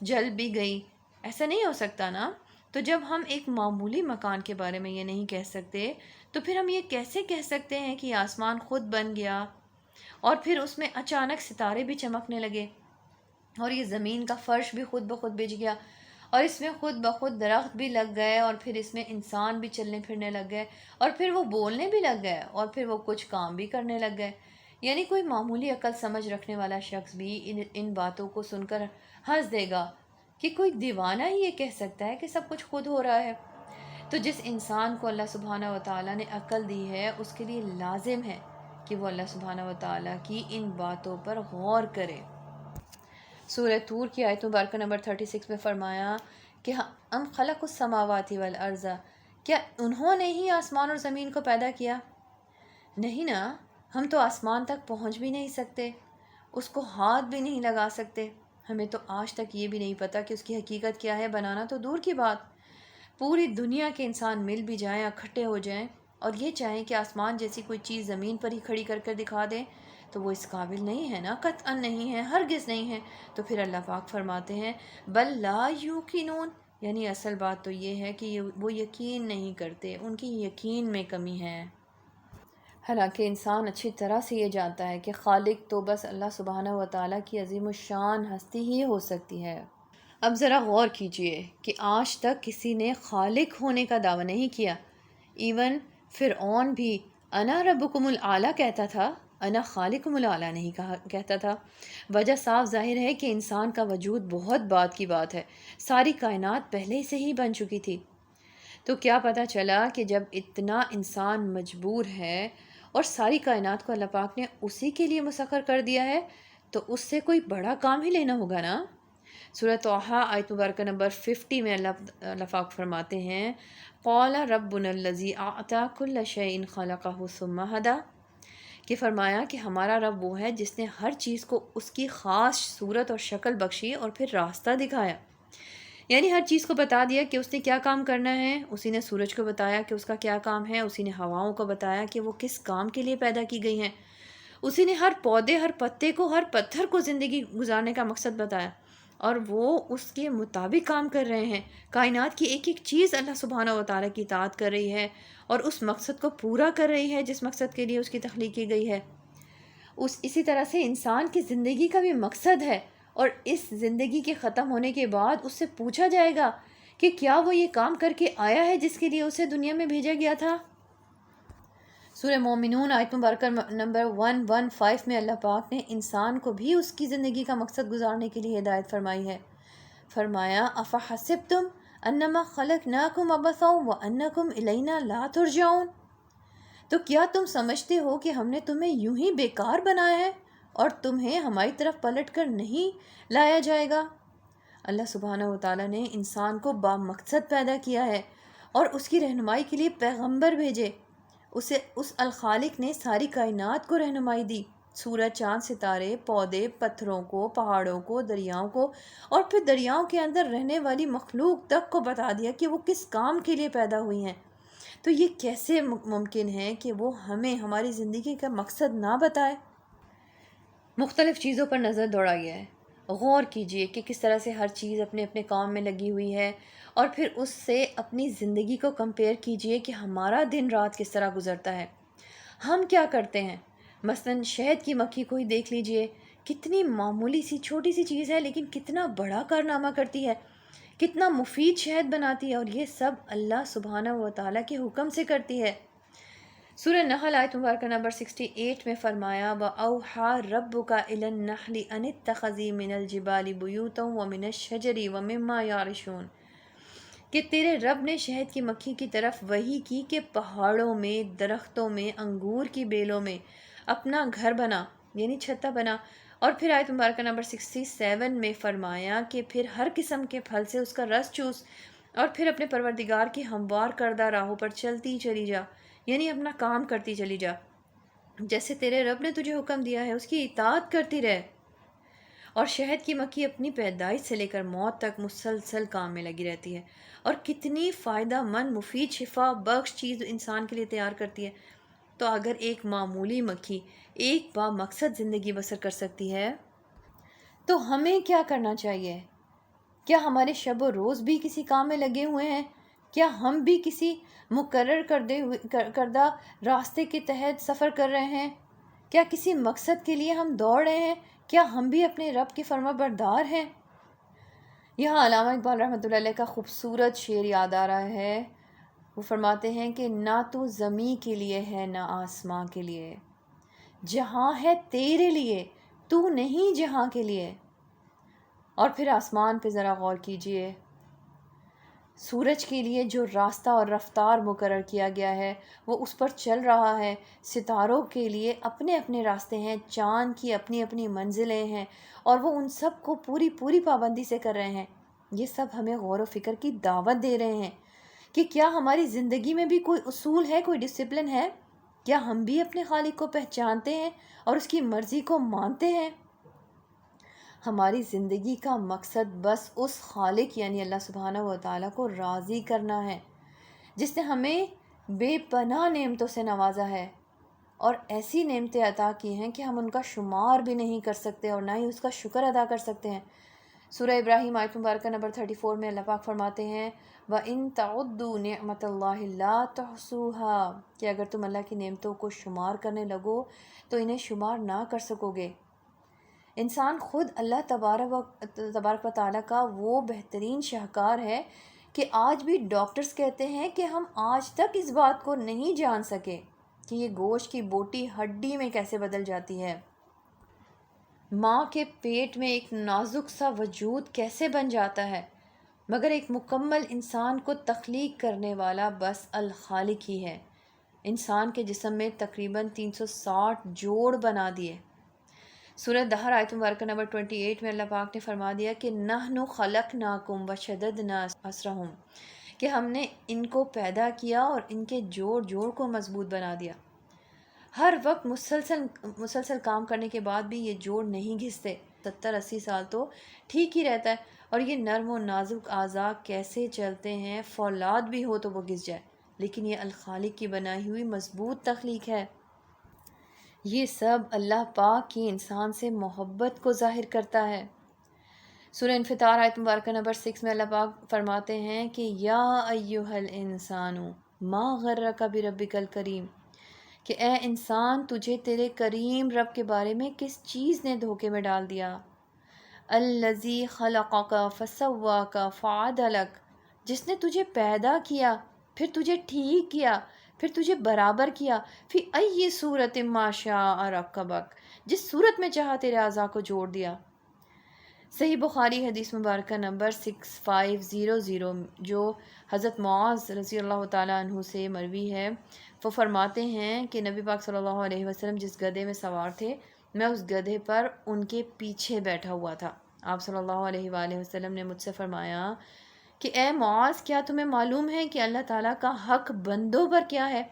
جل بھی گئی، ایسا نہیں ہو سکتا نا؟ تو جب ہم ایک معمولی مکان کے بارے میں یہ نہیں کہہ سکتے، تو پھر ہم یہ کیسے کہہ سکتے ہیں کہ آسمان خود بن گیا اور پھر اس میں اچانک ستارے بھی چمکنے لگے، اور یہ زمین کا فرش بھی خود بخود بچ گیا، اور اس میں خود بخود درخت بھی لگ گئے، اور پھر اس میں انسان بھی چلنے پھرنے لگ گئے، اور پھر وہ بولنے بھی لگ گئے، اور پھر وہ کچھ کام بھی کرنے لگ گئے؟ یعنی کوئی معمولی عقل سمجھ رکھنے والا شخص بھی ان باتوں کو سن کر ہنس دے گا کہ کوئی دیوانہ ہی یہ کہہ سکتا ہے کہ سب کچھ خود ہو رہا ہے۔ تو جس انسان کو اللہ سبحانہ و تعالیٰ نے عقل دی ہے، اس کے لیے لازم ہے کہ وہ اللہ سبحانہ و تعالیٰ کی ان باتوں پر غور کرے۔ سورہ طور کی آیت مبارکہ نمبر 36 میں فرمایا کہ ام خلق السماوات والارض، کیا انہوں نے ہی آسمان اور زمین کو پیدا کیا؟ نہیں نا، ہم تو آسمان تک پہنچ بھی نہیں سکتے، اس کو ہاتھ بھی نہیں لگا سکتے، ہمیں تو آج تک یہ بھی نہیں پتہ کہ اس کی حقیقت کیا ہے، بنانا تو دور کی بات۔ پوری دنیا کے انسان مل بھی جائیں، اکٹھے ہو جائیں اور یہ چاہیں کہ آسمان جیسی کوئی چیز زمین پر ہی کھڑی کر کر دکھا دیں، تو وہ اس قابل نہیں ہے نا، قطعاً نہیں ہے، ہرگز نہیں ہے۔ تو پھر اللہ پاک فرماتے ہیں بل لا یوقنون، یعنی اصل بات تو یہ ہے کہ وہ یقین نہیں کرتے، ان کی یقین میں کمی ہے۔ حالانکہ انسان اچھی طرح سے یہ جانتا ہے کہ خالق تو بس اللہ سبحانہ و تعالیٰ کی عظیم الشان ہستی ہی ہو سکتی ہے۔ اب ذرا غور کیجئے کہ آج تک کسی نے خالق ہونے کا دعویٰ نہیں کیا، ایون فرعون بھی انا ربکم الاعلیٰ کہتا تھا، انا خالقکم الاعلیٰ نہیں کہتا تھا۔ وجہ صاف ظاہر ہے کہ انسان کا وجود بہت بعد کی بات ہے، ساری کائنات پہلے سے ہی بن چکی تھی۔ تو کیا پتہ چلا کہ جب اتنا انسان مجبور ہے اور ساری کائنات کو اللہ پاک نے اسی کے لیے مسخر کر دیا ہے، تو اس سے کوئی بڑا کام ہی لینا ہوگا نا۔ سورہ طٰہٰ آیت مبارکہ نمبر 50 میں اللہ پاک فرماتے ہیں قال ربنا الذی اعطی کل شیء خلقہ ثم ہدی، کہ فرمایا کہ ہمارا رب وہ ہے جس نے ہر چیز کو اس کی خاص صورت اور شکل بخشی اور پھر راستہ دکھایا، یعنی ہر چیز کو بتا دیا کہ اس نے کیا کام کرنا ہے، اسی نے سورج کو بتایا کہ اس کا کیا کام ہے، اسی نے ہواؤں کو بتایا کہ وہ کس کام کے لیے پیدا کی گئی ہیں، اسی نے ہر پودے، ہر پتے کو، ہر پتھر کو زندگی گزارنے کا مقصد بتایا، اور وہ اس کے مطابق کام کر رہے ہیں۔ کائنات کی ایک ایک چیز اللہ سبحانہ و تعالیٰ کی اطاعت کر رہی ہے اور اس مقصد کو پورا کر رہی ہے جس مقصد کے لیے اس کی تخلیق کی گئی ہے۔ اسی طرح سے انسان کی زندگی کا بھی مقصد ہے، اور اس زندگی کے ختم ہونے کے بعد اس سے پوچھا جائے گا کہ کیا وہ یہ کام کر کے آیا ہے جس کے لیے اسے دنیا میں بھیجا گیا تھا۔ سورہ مومنون آیت مبارکہ نمبر 115 میں اللہ پاک نے انسان کو بھی اس کی زندگی کا مقصد گزارنے کے لیے ہدایت فرمائی ہے۔ فرمایا افحسبتم انما خلقناکم عبثا وانکم الینا لا ترجعون، تو کیا تم سمجھتے ہو کہ ہم نے تمہیں یوں ہی بیکار بنایا ہے اور تمہیں ہماری طرف پلٹ کر نہیں لایا جائے گا؟ اللہ سبحانہ و تعالیٰ نے انسان کو با مقصد پیدا کیا ہے اور اس کی رہنمائی کے لیے پیغمبر بھیجے، اس الخالق نے ساری کائنات کو رہنمائی دی، سورج، چاند، ستارے، پودے، پتھروں کو، پہاڑوں کو، دریاؤں کو، اور پھر دریاؤں کے اندر رہنے والی مخلوق تک کو بتا دیا کہ وہ کس کام کے لیے پیدا ہوئی ہیں۔ تو یہ کیسے ممکن ہے کہ وہ ہمیں ہماری زندگی کا مقصد نہ بتائے؟ مختلف چیزوں پر نظر دوڑائیے، غور کیجئے کہ کس طرح سے ہر چیز اپنے اپنے کام میں لگی ہوئی ہے، اور پھر اس سے اپنی زندگی کو کمپیئر کیجئے کہ ہمارا دن رات کس طرح گزرتا ہے، ہم کیا کرتے ہیں۔ مثلاً شہد کی مکھی کو ہی دیکھ لیجئے، کتنی معمولی سی چھوٹی سی چیز ہے لیکن کتنا بڑا کارنامہ کرتی ہے، کتنا مفید شہد بناتی ہے، اور یہ سب اللہ سبحانہ و تعالیٰ کے حکم سے کرتی ہے۔ سورہ نحل آیت مبارکہ نمبر 68 میں فرمایا وَأَوْحَى رَبُّكَ إِلَى النَّحْلِ أَنِ اتَّخَذِي مِنَ الْجِبَالِ بُيُوتًا وَمِنَ الشَّجَرِ وَمِمَّا يَعْرِشُونَ، کہ تیرے رب نے شہد کی مکھی کی طرف وحی کی کہ پہاڑوں میں، درختوں میں، انگور کی بیلوں میں اپنا گھر بنا، یعنی چھتا بنا، اور پھر آیت مبارکہ نمبر 67 میں فرمایا کہ پھر ہر قسم کے پھل سے اس کا رس چوس، اور پھر اپنے پروردگار کی ہموار کردہ راہوں پر چلتی چلی جا، یعنی اپنا کام کرتی چلی جا۔ جیسے تیرے رب نے تجھے حکم دیا ہے اس کی اطاعت کرتی رہ۔ اور شہد کی مکھی اپنی پیدائش سے لے کر موت تک مسلسل کام میں لگی رہتی ہے، اور کتنی فائدہ مند مفید شفا بخش چیز انسان کے لیے تیار کرتی ہے۔ تو اگر ایک معمولی مکھی ایک با مقصد زندگی بسر کر سکتی ہے تو ہمیں کیا کرنا چاہیے؟ کیا ہمارے شب و روز بھی کسی کام میں لگے ہوئے ہیں؟ کیا ہم بھی کسی مقرر کردہ راستے کے تحت سفر کر رہے ہیں؟ کیا کسی مقصد کے لیے ہم دوڑ رہے ہیں؟ کیا ہم بھی اپنے رب کے فرما بردار ہیں؟ یہاں علامہ اقبال رحمۃ اللہ علیہ کا خوبصورت شعر یاد آ رہا ہے۔ وہ فرماتے ہیں کہ نہ تو زمیں کے لیے ہے نہ آسماں کے لیے، جہاں ہے تیرے لیے تو نہیں جہاں کے لیے۔ اور پھر آسمان پہ ذرا غور کیجئے، سورج کے لیے جو راستہ اور رفتار مقرر کیا گیا ہے وہ اس پر چل رہا ہے، ستاروں کے لیے اپنے اپنے راستے ہیں، چاند کی اپنی اپنی منزلیں ہیں، اور وہ ان سب کو پوری پابندی سے کر رہے ہیں۔ یہ سب ہمیں غور و فکر کی دعوت دے رہے ہیں کہ کیا ہماری زندگی میں بھی کوئی اصول ہے، کوئی ڈسپلن ہے؟ کیا ہم بھی اپنے خالق کو پہچانتے ہیں اور اس کی مرضی کو مانتے ہیں؟ ہماری زندگی کا مقصد بس اس خالق یعنی اللہ سبحانہ و تعالیٰ کو راضی کرنا ہے، جس نے ہمیں بے پناہ نعمتوں سے نوازا ہے، اور ایسی نعمتیں عطا کی ہیں کہ ہم ان کا شمار بھی نہیں کر سکتے اور نہ ہی اس کا شکر ادا کر سکتے ہیں۔ سورہ ابراہیم آیت مبارکہ نمبر 34 میں اللہ پاک فرماتے ہیں وَإِن تَعُدُّوا نِعْمَةَ اللَّهِ لَا تُحْصُوهَا، کہ اگر تم اللہ کی نعمتوں کو شمار کرنے لگو تو انہیں شمار نہ کر سکو گے۔ انسان خود اللہ تبارک و تعالیٰ کا وہ بہترین شاہکار ہے کہ آج بھی ڈاکٹرز کہتے ہیں کہ ہم آج تک اس بات کو نہیں جان سکے کہ یہ گوشت کی بوٹی ہڈی میں کیسے بدل جاتی ہے، ماں کے پیٹ میں ایک نازک سا وجود کیسے بن جاتا ہے، مگر ایک مکمل انسان کو تخلیق کرنے والا بس الخالق ہی ہے۔ انسان کے جسم میں تقریباً 360 جوڑ بنا دیے۔ سورہ دہر آیت مبارکہ نمبر 28 میں اللہ پاک نے فرما دیا کہ نحن خلقناکم وشددنا اسرہم، کہ ہم نے ان کو پیدا کیا اور ان کے جوڑ جوڑ کو مضبوط بنا دیا۔ ہر وقت مسلسل کام کرنے کے بعد بھی یہ جوڑ نہیں گھستے، 70-80 سال تو ٹھیک ہی رہتا ہے، اور یہ نرم و نازک اعضاء کیسے چلتے ہیں، فولاد بھی ہو تو وہ گھس جائے، لیکن یہ الخالق کی بنائی ہوئی مضبوط تخلیق ہے۔ یہ سب اللہ پاک کی انسان سے محبت کو ظاہر کرتا ہے۔ سورہ انفطار آیت مبارکہ نمبر 6 میں اللہ پاک فرماتے ہیں کہ یا ایھا الانسان ما غرک بربک الکریم، کہ اے انسان تجھے تیرے کریم رب کے بارے میں کس چیز نے دھوکے میں ڈال دیا، الذی خلقک فسواک فعدلک، جس نے تجھے پیدا کیا پھر تجھے ٹھیک کیا پھر تجھے برابر کیا، فی ای صورت ما شاء رکبک، جس صورت میں چاہا تیرے اعضاء کو جوڑ دیا۔ صحیح بخاری حدیث مبارکہ نمبر 6500 جو حضرت معاذ رضی اللہ تعالیٰ عنہ سے مروی ہے، وہ فرماتے ہیں کہ نبی پاک صلی اللہ علیہ وسلم جس گدھے میں سوار تھے میں اس گدھے پر ان کے پیچھے بیٹھا ہوا تھا۔ آپ صلی اللہ علیہ وآلہ وسلم نے مجھ سے فرمایا کہ اے معاذ، کیا تمہیں معلوم ہے کہ اللہ تعالیٰ کا حق بندوں پر کیا ہے؟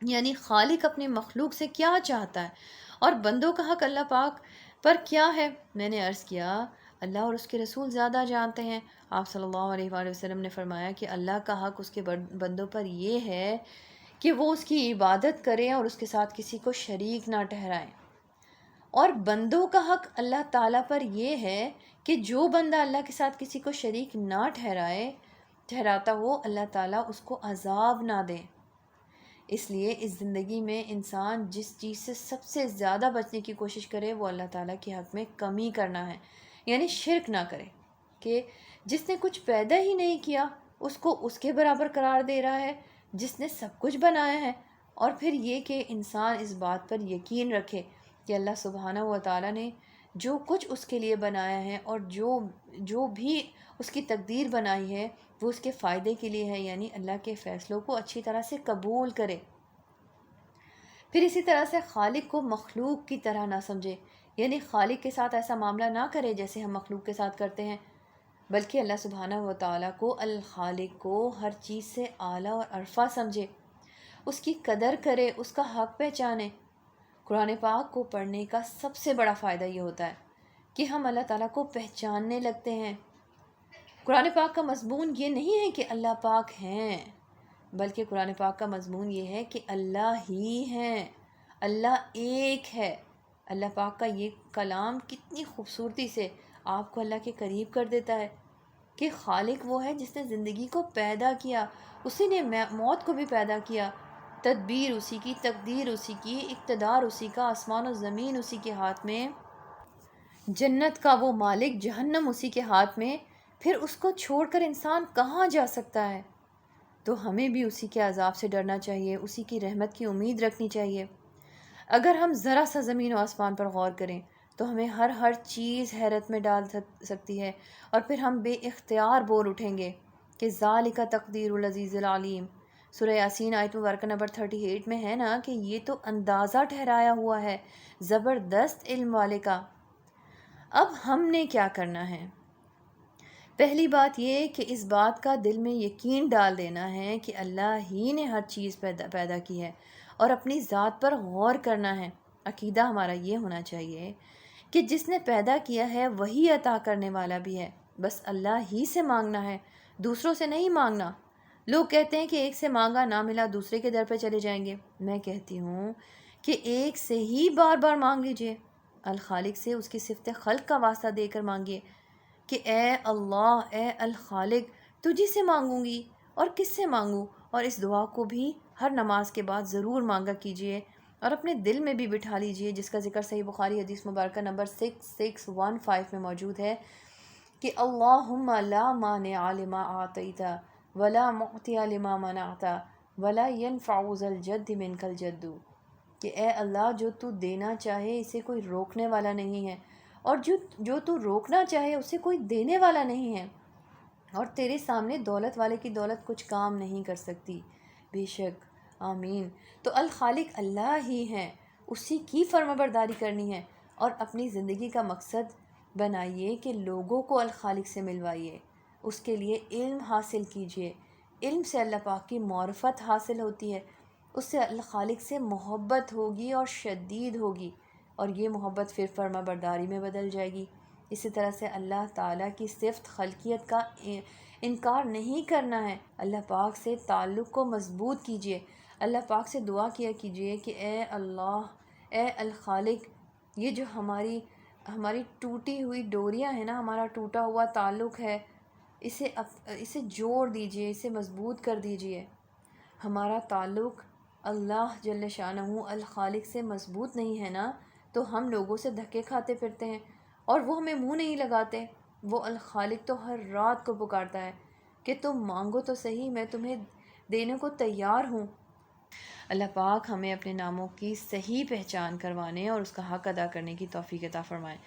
یعنی خالق اپنی مخلوق سے کیا چاہتا ہے اور بندوں کا حق اللہ پاک پر کیا ہے؟ میں نے عرض کیا اللہ اور اس کے رسول زیادہ جانتے ہیں۔ آپ صلی اللہ علیہ وآلہ وسلم نے فرمایا کہ اللہ کا حق اس کے بندوں پر یہ ہے کہ وہ اس کی عبادت کریں اور اس کے ساتھ کسی کو شریک نہ ٹھہرائیں، اور بندوں کا حق اللہ تعالیٰ پر یہ ہے کہ جو بندہ اللہ کے ساتھ کسی کو شریک نہ ٹھہراتا ہو اللہ تعالیٰ اس کو عذاب نہ دے۔ اس لیے اس زندگی میں انسان جس چیز سے سب سے زیادہ بچنے کی کوشش کرے وہ اللہ تعالیٰ کے حق میں کمی کرنا ہے، یعنی شرک نہ کرے، کہ جس نے کچھ پیدا ہی نہیں کیا اس کو اس کے برابر قرار دے رہا ہے جس نے سب کچھ بنایا ہے۔ اور پھر یہ کہ انسان اس بات پر یقین رکھے کہ اللہ سبحانہ و تعالیٰ نے جو کچھ اس کے لیے بنایا ہے اور جو بھی اس کی تقدیر بنائی ہے وہ اس کے فائدے کے لیے ہے، یعنی اللہ کے فیصلوں کو اچھی طرح سے قبول کرے۔ پھر اسی طرح سے خالق کو مخلوق کی طرح نہ سمجھے، یعنی خالق کے ساتھ ایسا معاملہ نہ کرے جیسے ہم مخلوق کے ساتھ کرتے ہیں، بلکہ اللہ سبحانہ و تعالیٰ کو الخالق کو ہر چیز سے اعلیٰ اور ارفع سمجھے، اس کی قدر کرے، اس کا حق پہچانے، قرآن پاک کو پڑھنے کا سب سے بڑا فائدہ یہ ہوتا ہے کہ ہم اللہ تعالیٰ کو پہچاننے لگتے ہیں۔ قرآن پاک کا مضمون یہ نہیں ہے کہ اللہ پاک ہیں، بلکہ قرآن پاک کا مضمون یہ ہے کہ اللہ ہی ہیں، اللہ ایک ہے۔ اللہ پاک کا یہ کلام کتنی خوبصورتی سے آپ کو اللہ کے قریب کر دیتا ہے کہ خالق وہ ہے جس نے زندگی کو پیدا کیا، اسی نے موت کو بھی پیدا کیا، تدبیر اسی کی، تقدیر اسی کی، اقتدار اسی کا، آسمان و زمین اسی کے ہاتھ میں، جنت کا وہ مالک، جہنم اسی کے ہاتھ میں، پھر اس کو چھوڑ کر انسان کہاں جا سکتا ہے؟ تو ہمیں بھی اسی کے عذاب سے ڈرنا چاہیے، اسی کی رحمت کی امید رکھنی چاہیے۔ اگر ہم ذرا سا زمین و آسمان پر غور کریں تو ہمیں ہر چیز حیرت میں ڈال سکتی ہے، اور پھر ہم بے اختیار بول اٹھیں گے کہ ذالک تقدیر العزیز العلیم۔ سورہ یاسین آیت مبارکہ نمبر 38 میں ہے نا کہ یہ تو اندازہ ٹھہرایا ہوا ہے زبردست علم والے کا۔ اب ہم نے کیا کرنا ہے؟ پہلی بات یہ کہ اس بات کا دل میں یقین ڈال دینا ہے کہ اللہ ہی نے ہر چیز پیدا کی ہے، اور اپنی ذات پر غور کرنا ہے۔ عقیدہ ہمارا یہ ہونا چاہیے کہ جس نے پیدا کیا ہے وہی عطا کرنے والا بھی ہے، بس اللہ ہی سے مانگنا ہے، دوسروں سے نہیں مانگنا۔ لوگ کہتے ہیں کہ ایک سے مانگا نہ ملا دوسرے کے در پہ چلے جائیں گے۔ میں کہتی ہوں کہ ایک سے ہی بار بار مانگ لیجئے، الخالق سے اس کی صفت خلق کا واسطہ دے کر مانگیے کہ اے اللہ، اے الخالق، تجھی سے مانگوں گی اور کس سے مانگوں؟ اور اس دعا کو بھی ہر نماز کے بعد ضرور مانگا کیجئے، اور اپنے دل میں بھی بٹھا لیجئے، جس کا ذکر صحیح بخاری حدیث مبارکہ نمبر 6615 میں موجود ہے کہ اللہم لا مانع لما اعطیت ولا معطی لما منعت ولا ينفع ذا الجد منک الجد، کہ اے اللہ جو تو دینا چاہے اسے کوئی روکنے والا نہیں ہے، اور جو تو روکنا چاہے اسے کوئی دینے والا نہیں ہے، اور تیرے سامنے دولت والے کی دولت کچھ کام نہیں کر سکتی۔ بے شک، آمین۔ تو الخالق اللہ ہی ہیں، اسی کی فرمانبرداری کرنی ہے، اور اپنی زندگی کا مقصد بنائیے کہ لوگوں کو الخالق سے ملوائیے، اس کے لیے علم حاصل کیجیے۔ علم سے اللہ پاک کی معرفت حاصل ہوتی ہے، اس سے الخالق سے محبت ہوگی اور شدید ہوگی، اور یہ محبت پھر فرما برداری میں بدل جائے گی۔ اسی طرح سے اللہ تعالیٰ کی صفت خلقیت کا انکار نہیں کرنا ہے۔ اللہ پاک سے تعلق کو مضبوط کیجیے، اللہ پاک سے دعا کیا کیجیے کہ اے اللہ، اے الخالق، یہ جو ہماری ٹوٹی ہوئی ڈوریاں ہیں نا، ہمارا ٹوٹا ہوا تعلق ہے، اسے جوڑ دیجیے، اسے مضبوط کر دیجیے۔ ہمارا تعلق اللہ جل شانہ الخالق سے مضبوط نہیں ہے نا، تو ہم لوگوں سے دھکے کھاتے پھرتے ہیں، اور وہ ہمیں منہ نہیں لگاتے۔ وہ الخالق تو ہر رات کو پکارتا ہے کہ تم مانگو تو صحیح، میں تمہیں دینے کو تیار ہوں۔ اللہ پاک ہمیں اپنے ناموں کی صحیح پہچان کروانے اور اس کا حق ادا کرنے کی توفیق عطا فرمائے،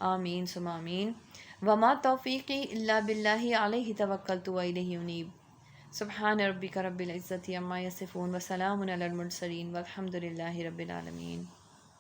آمین ثم آمین۔ وما توفیقی الا باللہ علیہ توکلت والیہ انیب۔ سبحان ربک رب العزت عما یصفون وسلام علی المرسلین والحمد للہ رب العالمین۔